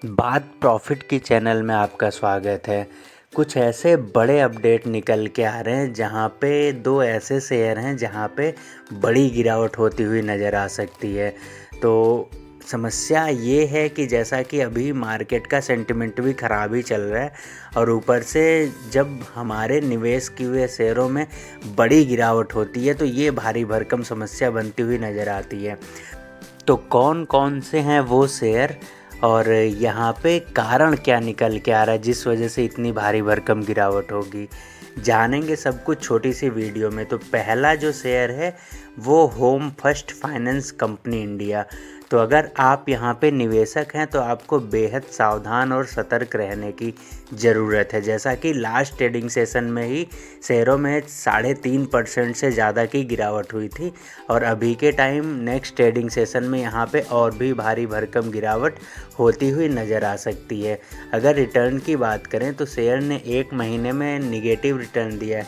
बात प्रॉफिट की चैनल में आपका स्वागत है। कुछ ऐसे बड़े अपडेट निकल के आ रहे हैं जहां पे दो ऐसे शेयर हैं जहां पे बड़ी गिरावट होती हुई नज़र आ सकती है। तो समस्या ये है कि जैसा कि अभी मार्केट का सेंटिमेंट भी ख़राब ही चल रहा है और ऊपर से जब हमारे निवेश किए हुए शेयरों में बड़ी गिरावट होती है तो ये भारी भरकम समस्या बनती हुई नज़र आती है। तो कौन कौन से हैं वो शेयर और यहाँ पे कारण क्या निकल के आ रहा है जिस वजह से इतनी भारी भरकम गिरावट होगी, जानेंगे सब कुछ छोटी सी वीडियो में। तो पहला जो शेयर है वो home first finance company India. तो अगर आप यहाँ पे निवेशक हैं तो आपको बेहद सावधान और सतर्क रहने की ज़रूरत है। जैसा कि लास्ट ट्रेडिंग सेशन में ही शेयरों में 3.5% से ज़्यादा की गिरावट हुई थी और अभी के टाइम नेक्स्ट ट्रेडिंग सेशन में यहाँ पे और भी भारी भरकम गिरावट होती हुई नज़र आ सकती है। अगर रिटर्न की बात करें तो शेयर ने 1 महीने में निगेटिव रिटर्न दिया है,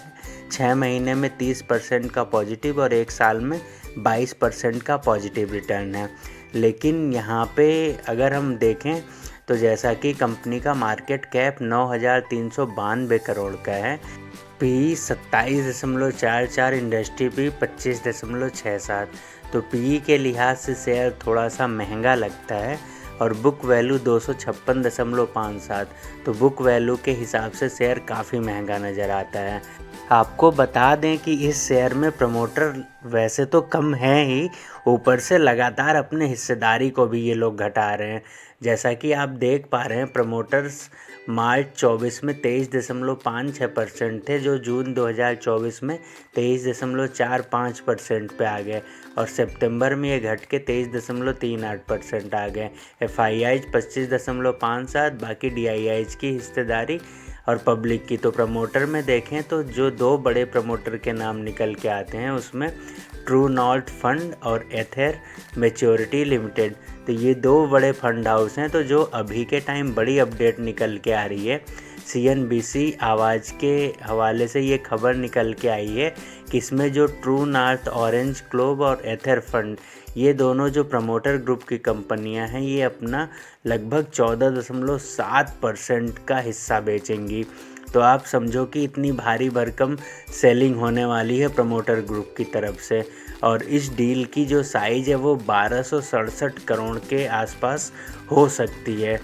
6 महीने में 30% का पॉजिटिव और 1 साल में 22% का पॉजिटिव रिटर्न है। लेकिन यहाँ पे अगर हम देखें तो जैसा कि कंपनी का मार्केट कैप 9,392 करोड़ का है, पी 27.44, इंडस्ट्री पी 25.67। तो पी के लिहाज से शेयर थोड़ा सा महंगा लगता है और बुक वैल्यू 256.57। तो बुक वैल्यू के हिसाब से शेयर काफ़ी महंगा नज़र आता है। आपको बता दें कि इस शेयर में प्रमोटर वैसे तो कम है ही, ऊपर से लगातार अपने हिस्सेदारी को भी ये लोग घटा रहे हैं। जैसा कि आप देख पा रहे हैं प्रमोटर्स मार्च 24 में 23.56% थे, जो जून 2024 में 23.45% पे आ गए और सितंबर में ये घट के 23.38% आ गए। FIIs 25.57, बाकी DIIs की हिस्सेदारी और पब्लिक की। तो प्रमोटर में देखें तो जो दो बड़े प्रमोटर के नाम निकल के आते हैं उसमें ट्रू नॉर्थ फंड और एथर मैच्योरिटी लिमिटेड। तो ये दो बड़े फंड हाउस हैं। तो जो अभी के टाइम बड़ी अपडेट निकल के आ रही है, CNBC आवाज़ के हवाले से ये खबर निकल के आई है कि इसमें जो ट्रू नॉर्थ, ऑरेंज ग्लोब और एथर फंड, ये दोनों जो प्रमोटर ग्रुप की कंपनियां हैं, ये अपना लगभग 14.7% का हिस्सा बेचेंगी। तो आप समझो कि इतनी भारी भरकम सेलिंग होने वाली है प्रमोटर ग्रुप की तरफ से और इस डील की जो साइज़ है वो 1267 करोड़ के आसपास हो सकती है।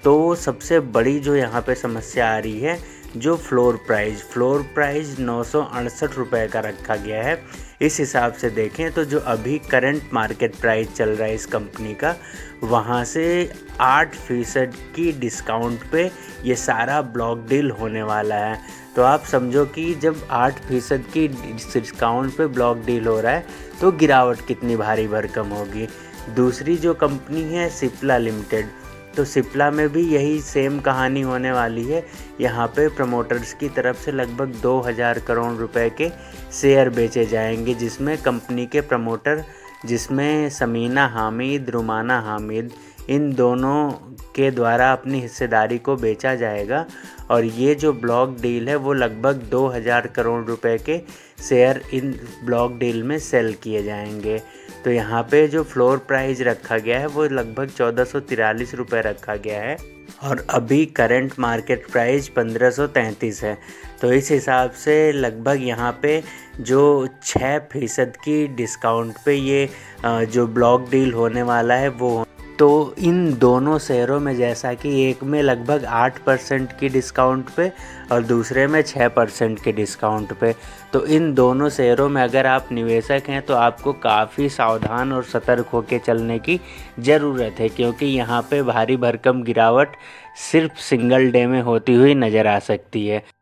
तो सबसे बड़ी जो यहाँ पे समस्या आ रही है, जो फ्लोर प्राइस 968 रुपये का रखा गया है। इस हिसाब से देखें तो जो अभी करंट मार्केट प्राइस चल रहा है इस कंपनी का, वहाँ से 8% की डिस्काउंट पे ये सारा ब्लॉक डील होने वाला है। तो आप समझो कि जब 8% की डिस्काउंट पे ब्लॉक डील हो रहा है तो गिरावट कितनी भारी भरकम होगी। दूसरी जो कंपनी है सिप्ला लिमिटेड, तो सिप्ला में भी यही सेम कहानी होने वाली है। यहाँ पे प्रमोटर्स की तरफ से लगभग 2000 करोड़ रुपए के शेयर बेचे जाएंगे, जिसमें कंपनी के प्रमोटर, जिसमें समीना हामिद, रुमाना हामिद, इन दोनों के द्वारा अपनी हिस्सेदारी को बेचा जाएगा और ये जो ब्लॉक डील है वो लगभग 2000 करोड़ रुपए के शेयर इन ब्लॉक डील में सेल किए जाएंगे। तो यहाँ पे जो फ्लोर प्राइस रखा गया है वो लगभग 1443 रुपये रखा गया है और अभी करंट मार्केट प्राइस 1533 है। तो इस हिसाब से लगभग यहाँ पे जो 6% की डिस्काउंट पे ये जो ब्लॉक डील होने वाला है वो, तो इन दोनों शेयरों में जैसा कि एक में लगभग 8% की डिस्काउंट पे और दूसरे में 6% के डिस्काउंट पे, तो इन दोनों शेयरों में अगर आप निवेशक हैं तो आपको काफ़ी सावधान और सतर्क होकर चलने की ज़रूरत है, क्योंकि यहाँ पे भारी भरकम गिरावट सिर्फ सिंगल डे में होती हुई नज़र आ सकती है।